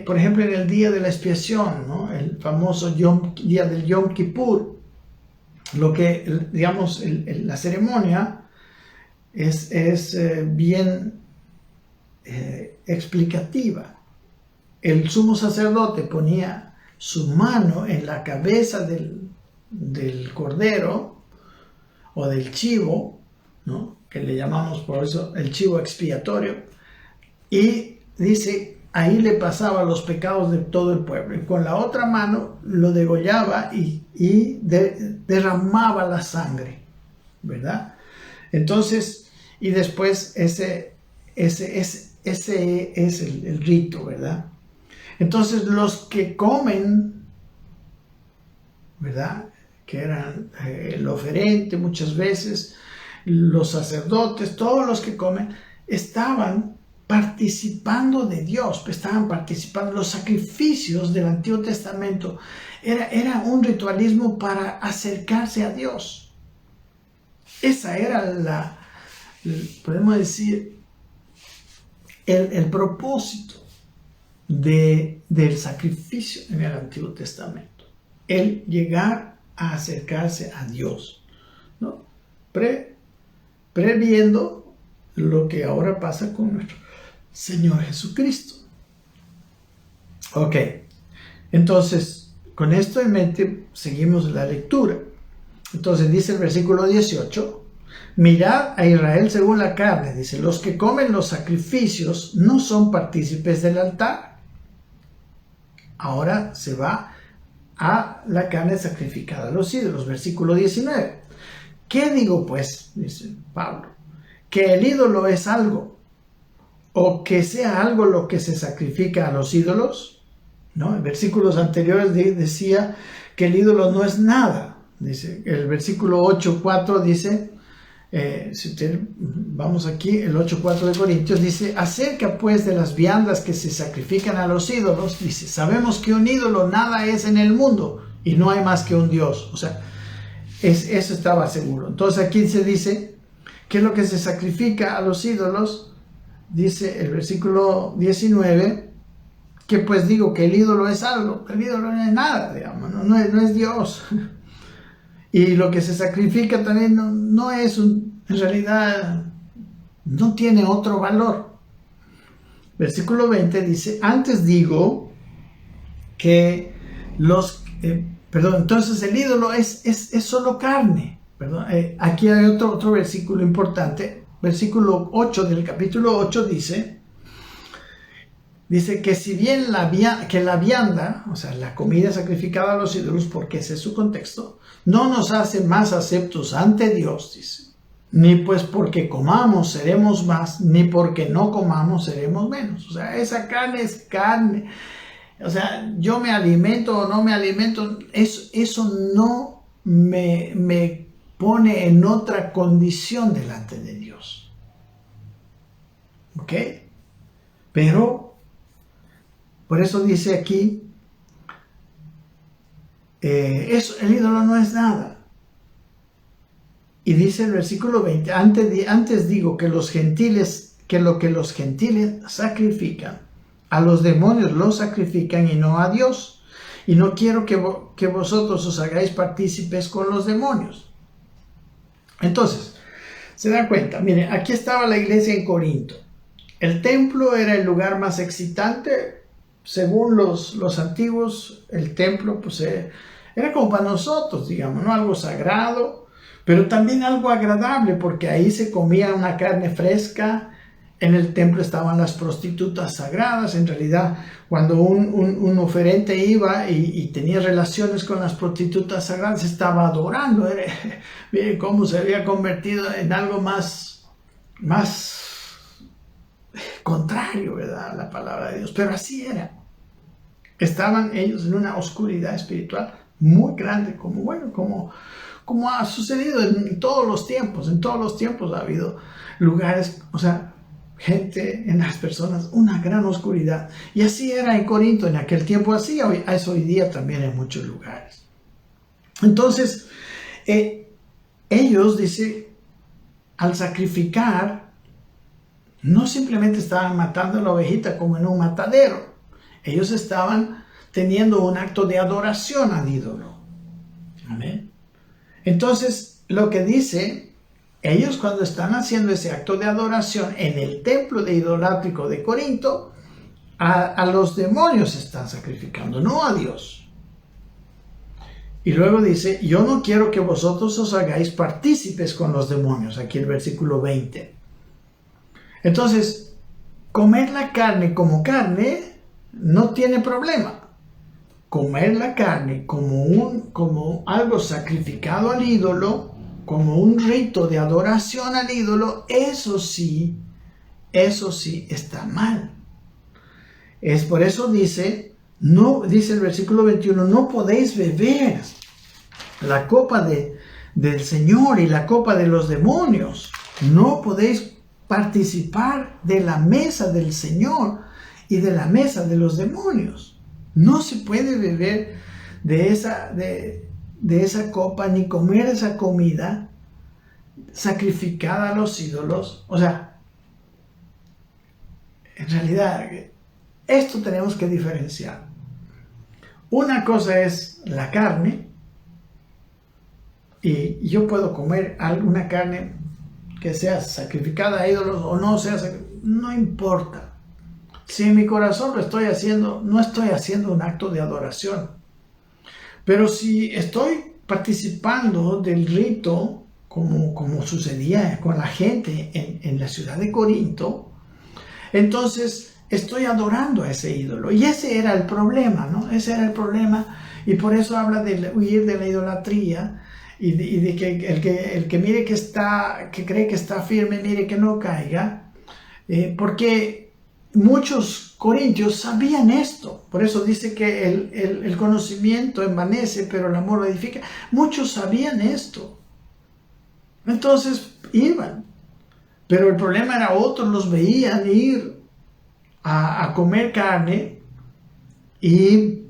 A: Por ejemplo, en el día de la expiación, ¿no? El famoso día del Yom Kippur, lo que, digamos, la ceremonia es bien explicativa. El sumo sacerdote ponía su mano en la cabeza del cordero o del chivo, ¿no? Que le llamamos por eso el chivo expiatorio, y dice, ahí le pasaba los pecados de todo el pueblo, y con la otra mano lo degollaba y derramaba la sangre, ¿verdad? Entonces, y después ese es el rito, ¿verdad? Entonces los que comen, ¿verdad? Que eran el oferente muchas veces, los sacerdotes, todos los que comen, estaban participando de Dios, estaban participando. Los sacrificios del Antiguo Testamento era un ritualismo para acercarse a Dios. Esa era podemos decir, el propósito del sacrificio en el Antiguo Testamento. El llegar a acercarse a Dios, ¿no? Previendo lo que ahora pasa con nuestro Señor Jesucristo. Ok, entonces, con esto en mente, seguimos la lectura. Entonces dice el versículo 18, mirad a Israel según la carne. Dice, los que comen los sacrificios no son partícipes del altar. Ahora se va a la carne sacrificada a los ídolos. Versículo 19. ¿Qué digo pues? Dice Pablo. ¿Que el ídolo es algo? ¿O que sea algo lo que se sacrifica a los ídolos? ¿No? En versículos anteriores decía que el ídolo no es nada. Dice, el versículo 8:4 dice, vamos aquí, el 8:4 de Corintios dice, acerca pues de las viandas que se sacrifican a los ídolos, dice, sabemos que un ídolo nada es en el mundo y no hay más que un Dios. O sea, eso estaba seguro. Entonces aquí se dice, ¿qué es lo que se sacrifica a los ídolos? Dice el versículo 19, que pues digo que el ídolo es algo, el ídolo no es nada, digamos, no es Dios. Y lo que se sacrifica también no es, en realidad, no tiene otro valor. Versículo 20 dice, antes digo que entonces el ídolo es solo carne. Aquí hay otro versículo importante. Versículo 8 del capítulo 8 dice que si bien la vianda, o sea, la comida sacrificada a los ídolos, porque ese es su contexto, no nos hace más aceptos ante Dios, dice. ni pues porque comamos seremos más, ni porque no comamos seremos menos. O sea, esa carne es carne. O sea, yo me alimento o no me alimento, eso no me pone en otra condición delante de Dios. ¿Ok? Pero, por eso dice aquí, el ídolo no es nada. Y dice el versículo 20, antes digo que los gentiles, que lo que los gentiles sacrifican, a los demonios los sacrifican y no a Dios. Y no quiero que vosotros os hagáis partícipes con los demonios. Entonces, se dan cuenta, miren, aquí estaba la iglesia en Corinto. El templo era el lugar más excitante. Según los antiguos, el templo pues, era como para nosotros, digamos, ¿no? Algo sagrado, pero también algo agradable, porque ahí se comía una carne fresca. En el templo estaban las prostitutas sagradas. En realidad, cuando un oferente iba y tenía relaciones con las prostitutas sagradas, estaba adorando. Miren cómo se había convertido en algo más contrario, ¿verdad?, a la palabra de Dios. Pero así era. Estaban ellos en una oscuridad espiritual muy grande, como ha sucedido en todos los tiempos. En todos los tiempos ha habido lugares, o sea, gente, en las personas, una gran oscuridad. Y así era en Corinto en aquel tiempo, así es hoy día también en muchos lugares. Entonces, ellos, dice, al sacrificar, no simplemente estaban matando a la ovejita como en un matadero. Ellos estaban teniendo un acto de adoración al ídolo. Amén. Entonces, lo que dice, ellos cuando están haciendo ese acto de adoración en el templo de idolátrico de Corinto, a los demonios están sacrificando, no a Dios. Y luego dice, yo no quiero que vosotros os hagáis partícipes con los demonios, aquí el versículo 20. Entonces, comer la carne como carne no tiene problema. Comer la carne como algo sacrificado al ídolo, como un rito de adoración al ídolo, eso sí está mal. Es por eso dice el versículo 21, no podéis beber la copa del Señor y la copa de los demonios. No podéis participar de la mesa del Señor y de la mesa de los demonios. No se puede beber de esa copa ni comer esa comida sacrificada a los ídolos. O sea, en realidad, esto tenemos que diferenciar. Una cosa es la carne, y yo puedo comer alguna carne que sea sacrificada a ídolos o no sea sacrificada, no importa. Si en mi corazón lo estoy haciendo, no estoy haciendo un acto de adoración. Pero si estoy participando del rito, como sucedía con la gente en la ciudad de Corinto, entonces estoy adorando a ese ídolo. Y ese era el problema, ¿no? Ese era el problema. Y por eso habla de huir de la idolatría y de que el que mire que cree que está firme, mire que no caiga. Porque muchos corintios sabían esto. Por eso dice que el conocimiento envanece, pero el amor lo edifica. Muchos sabían esto. Entonces iban. Pero el problema era otros los veían ir a comer carne y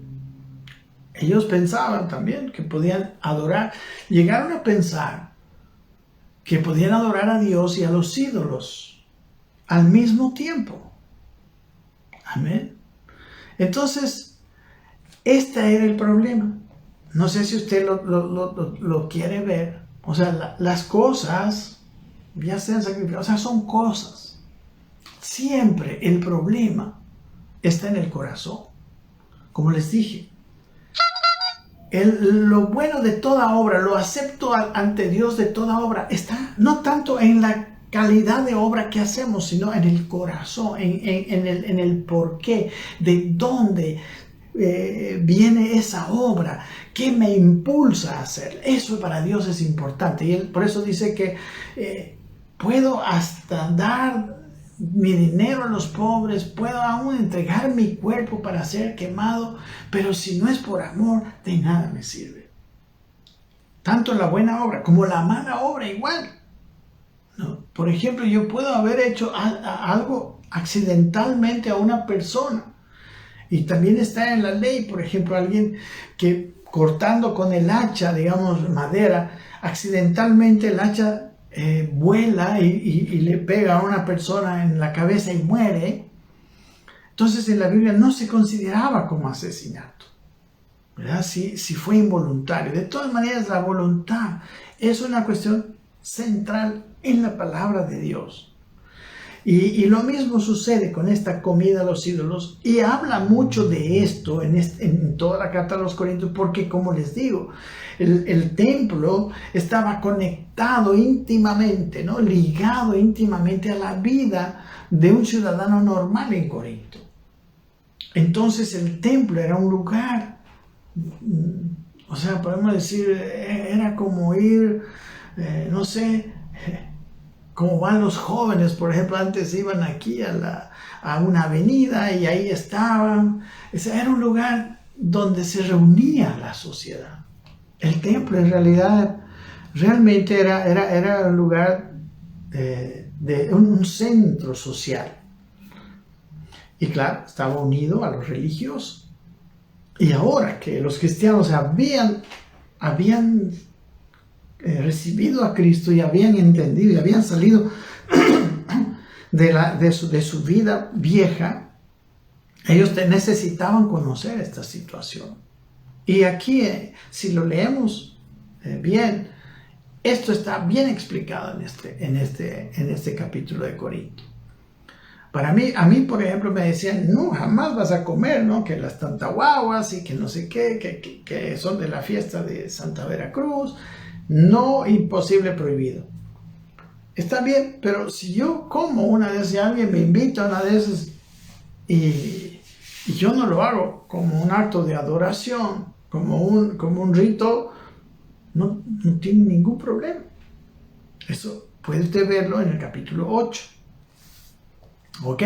A: ellos pensaban también que podían adorar. Llegaron a pensar que podían adorar a Dios y a los ídolos al mismo tiempo. Amén. Entonces, este era el problema. No sé si usted lo quiere ver. O sea, las cosas, ya sean sacrificadas, o sea, son cosas. Siempre el problema está en el corazón. Como les dije, lo bueno de toda obra, lo acepto ante Dios de toda obra, está no tanto en la calidad de obra que hacemos, sino en el corazón, en el porqué, de dónde viene esa obra? ¿Qué me impulsa a hacer? Eso para Dios es importante. Y Él por eso dice que puedo hasta dar mi dinero a los pobres, puedo aún entregar mi cuerpo para ser quemado, pero si no es por amor, de nada me sirve. Tanto la buena obra como la mala obra igual. ¿No? Por ejemplo, yo puedo haber hecho algo accidentalmente a una persona. Y también está en la ley, por ejemplo, alguien que cortando con el hacha, digamos, madera, accidentalmente el hacha vuela y le pega a una persona en la cabeza y muere. Entonces en la Biblia no se consideraba como asesinato, ¿verdad? Si fue involuntario. De todas maneras, la voluntad es una cuestión central en la palabra de Dios. Y lo mismo sucede con esta comida a los ídolos, y habla mucho de esto en toda la carta a los Corintios, porque como les digo, el templo estaba conectado íntimamente, ¿no? Ligado íntimamente a la vida de un ciudadano normal en Corinto. Entonces el templo era un lugar, o sea, podemos decir, era como ir, no sé, como van los jóvenes, por ejemplo, antes iban aquí a una avenida y ahí estaban. Era un lugar donde se reunía la sociedad. El templo en realidad realmente era un lugar de un centro social. Y claro, estaba unido a los religiosos. Y ahora que los cristianos habían recibido a Cristo y habían entendido y habían salido de su vida vieja, ellos necesitaban conocer esta situación. Y aquí, si lo leemos bien, esto está bien explicado en este capítulo de Corinto. A mí, por ejemplo, me decían, no, jamás vas a comer, ¿no? Que las tantahuahuas y que no sé qué, que son de la fiesta de Santa Veracruz. No, imposible, prohibido. Está bien, pero si yo como una vez y alguien me invita a una de esas y yo no lo hago como un acto de adoración, como un rito, no tiene ningún problema. Eso puede usted verlo en el capítulo 8. ¿Ok?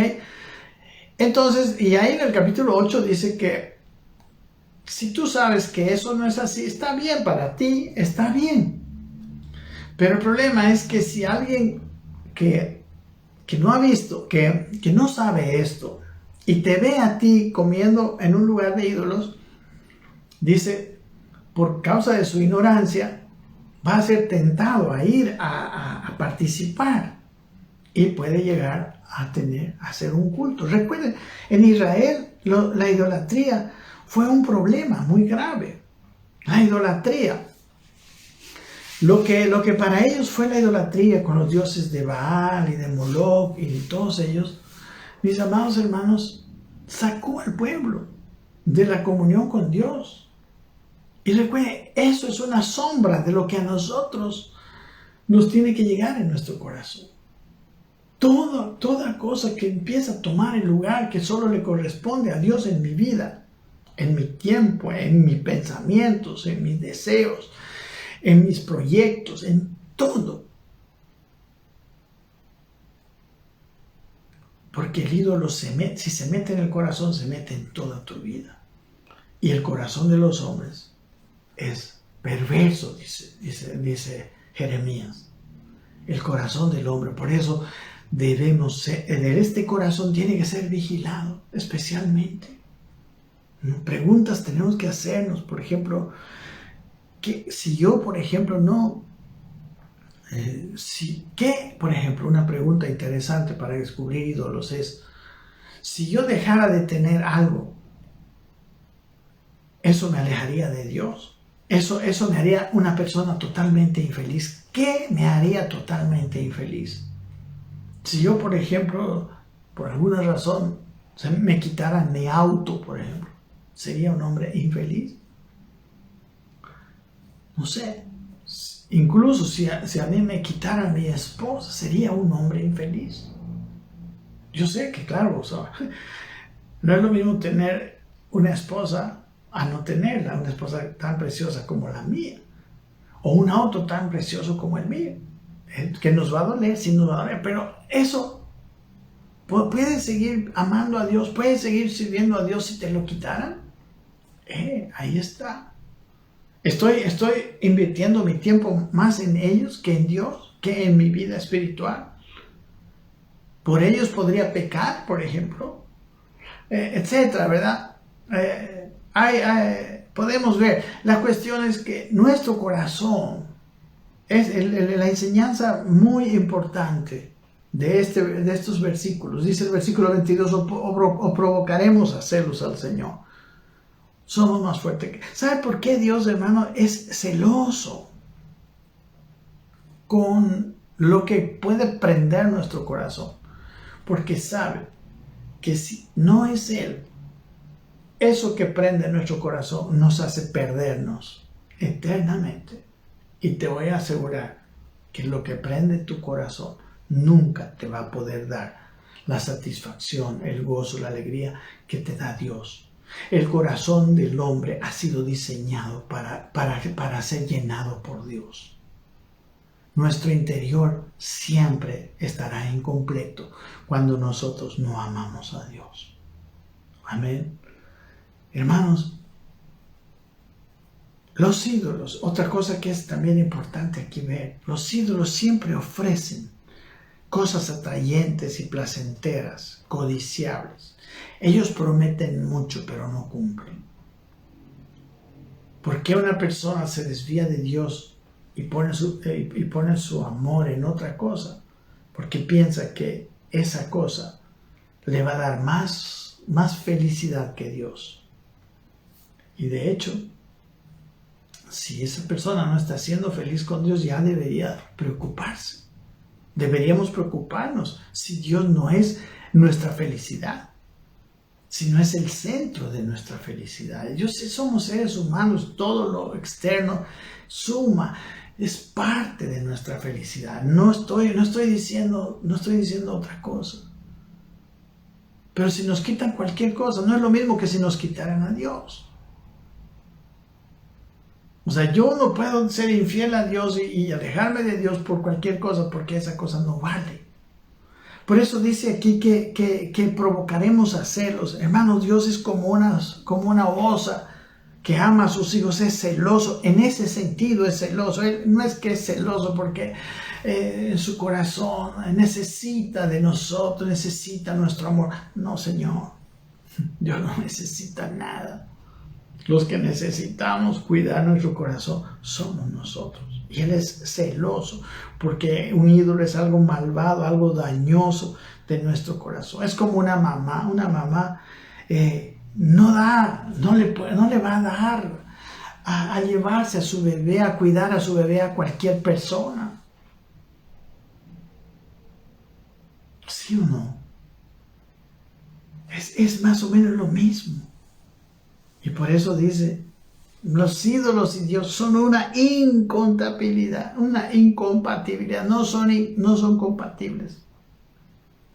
A: Entonces, y ahí en el capítulo 8 dice que si tú sabes que eso no es así, está bien para ti, está bien. Pero el problema es que si alguien que no ha visto, que no sabe esto, y te ve a ti comiendo en un lugar de ídolos, dice, por causa de su ignorancia, va a ser tentado a ir a participar y puede llegar a hacer un culto. Recuerden, en Israel la idolatría fue un problema muy grave. La idolatría. Lo que para ellos fue la idolatría con los dioses de Baal y de Moloch y de todos ellos, mis amados hermanos, sacó al pueblo de la comunión con Dios. Y recuerden, eso es una sombra de lo que a nosotros nos tiene que llegar en nuestro corazón. Toda cosa que empieza a tomar el lugar que solo le corresponde a Dios en mi vida, en mi tiempo, en mis pensamientos, en mis deseos, en mis proyectos, en todo. Porque el ídolo si se mete en el corazón, se mete en toda tu vida. Y el corazón de los hombres es perverso, dice Jeremías. El corazón del hombre. Por eso este corazón tiene que ser vigilado especialmente. Preguntas tenemos que hacernos, por ejemplo, que si yo, por ejemplo, por ejemplo, una pregunta interesante para descubrir ídolos es, si yo dejara de tener algo, ¿eso me alejaría de Dios? ¿Eso me haría una persona totalmente infeliz? ¿Qué me haría totalmente infeliz? Si yo, por ejemplo, por alguna razón, me quitaran mi auto, por ejemplo, ¿sería un hombre infeliz? No sé, incluso si a mí me quitaran mi esposa, ¿sería un hombre infeliz? Yo sé que, claro, o sea, no es lo mismo tener una esposa a no tenerla, una esposa tan preciosa como la mía, o un auto tan precioso como el mío, que nos va a doler, sí nos va a doler, pero eso, puedes seguir amando a Dios, puedes seguir sirviendo a Dios si te lo quitaran. Ahí está. Estoy invirtiendo mi tiempo más en ellos que en Dios, que en mi vida espiritual. Por ellos podría pecar, por ejemplo, etcétera, ¿verdad? Podemos ver. La cuestión es que nuestro corazón es la enseñanza muy importante de estos versículos. Dice el versículo 22, o provocaremos a celos al Señor. Somos más fuertes que... ¿Sabe por qué Dios, hermano, es celoso con lo que puede prender nuestro corazón? Porque sabe que si no es Él, eso que prende nuestro corazón nos hace perdernos eternamente. Y te voy a asegurar que lo que prende tu corazón nunca te va a poder dar la satisfacción, el gozo, la alegría que te da Dios. El corazón del hombre ha sido diseñado para ser llenado por Dios. Nuestro interior siempre estará incompleto cuando nosotros no amamos a Dios. Amén. Hermanos, los ídolos, otra cosa que es también importante aquí ver, los ídolos siempre ofrecen cosas atrayentes y placenteras, codiciables. Ellos prometen mucho, pero no cumplen. ¿Por qué una persona se desvía de Dios y pone su amor en otra cosa? Porque piensa que esa cosa le va a dar más felicidad que Dios. Y de hecho, si esa persona no está siendo feliz con Dios, ya debería preocuparse. Deberíamos preocuparnos si Dios no es nuestra felicidad, si no es el centro de nuestra felicidad. Yo sé, somos seres humanos, todo lo externo suma, es parte de nuestra felicidad. No estoy diciendo otra cosa. Pero si nos quitan cualquier cosa, no es lo mismo que si nos quitaran a Dios. O sea, yo no puedo ser infiel a Dios y alejarme de Dios por cualquier cosa, porque esa cosa no vale. Por eso dice aquí que provocaremos a celos. Hermanos, Dios es como una osa que ama a sus hijos, es celoso. En ese sentido es celoso. Él no es que es celoso porque en su corazón necesita de nosotros, necesita nuestro amor. No, Señor, Dios no necesita nada. Los que necesitamos cuidar nuestro corazón somos nosotros. Y Él es celoso porque un ídolo es algo malvado, algo dañoso de nuestro corazón. Es como una mamá. Una mamá no le va a dar a llevarse a su bebé, a cuidar a su bebé a cualquier persona. ¿Sí o no? Es más o menos lo mismo. Y por eso dice, los ídolos y Dios son una incompatibilidad, no son compatibles.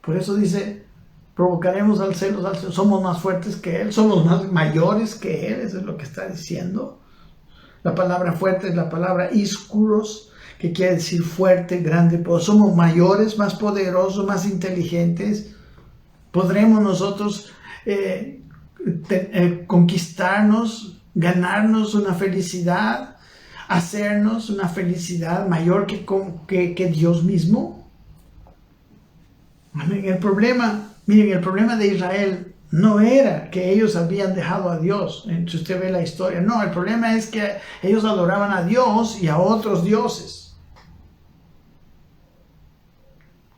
A: Por eso dice, provocaremos al celos, somos más fuertes que Él, somos más mayores que Él, eso es lo que está diciendo. La palabra fuerte es la palabra iskuros, que quiere decir fuerte, grande, somos mayores, más poderosos, más inteligentes. Podremos nosotros conquistarnos, ganarnos una felicidad, hacernos una felicidad mayor que Dios mismo. Miren, el problema de Israel no era que ellos habían dejado a Dios, si usted ve la historia, no, el problema es que ellos adoraban a Dios y a otros dioses.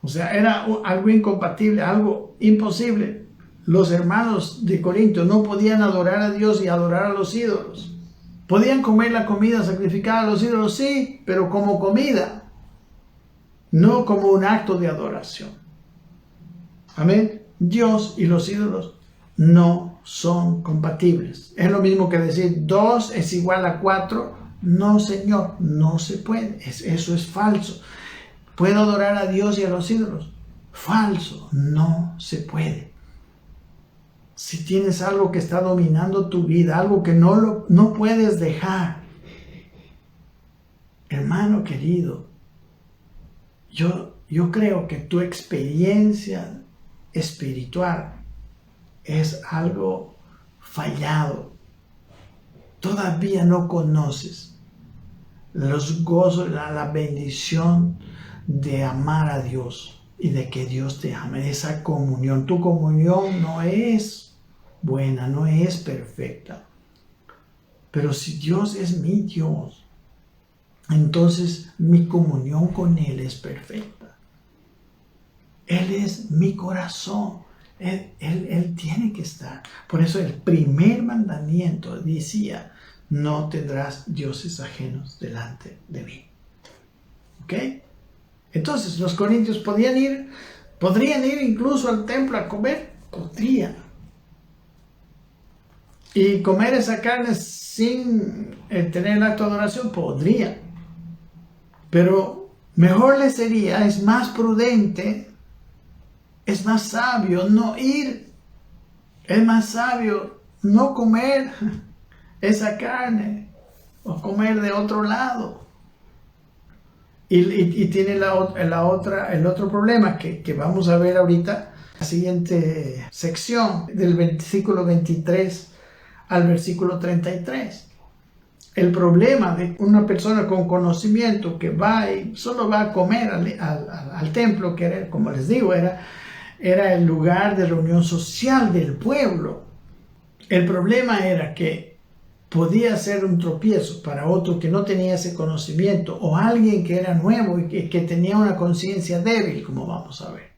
A: O sea, era algo incompatible, algo imposible. Los hermanos de Corinto no podían adorar a Dios y adorar a los ídolos. Podían comer la comida sacrificada a los ídolos, sí, pero como comida, no como un acto de adoración. Amén. Dios y los ídolos no son compatibles. Es lo mismo que decir 2 es igual a 4. No, Señor, no se puede. Eso es falso. ¿Puedo adorar a Dios y a los ídolos? Falso, no se puede. si tienes algo que está dominando tu vida, algo que no puedes dejar, hermano querido, yo creo que tu experiencia espiritual es algo fallado. Todavía no conoces los gozos, la bendición de amar a Dios y de que Dios te ame. Esa comunión, tu comunión no es buena, no es perfecta. Pero si Dios es mi Dios, entonces mi comunión con Él es perfecta. Él es mi corazón. Él tiene que estar. Por eso el primer mandamiento decía, no tendrás dioses ajenos delante de mí. ¿Ok? Entonces los corintios podrían ir incluso al templo a comer. Podrían. Y comer esa carne sin tener el acto de adoración, podrían. Pero mejor les sería, es más prudente, es más sabio no ir, es más sabio no comer esa carne o comer de otro lado. Y tiene el otro problema que vamos a ver ahorita, la siguiente sección, del versículo 23 al versículo 33. El problema de una persona con conocimiento que va y solo va a comer al templo, que era, como les digo, era el lugar de reunión social del pueblo. El problema era que podía ser un tropiezo para otro que no tenía ese conocimiento, o alguien que era nuevo y que tenía una conciencia débil, como vamos a ver.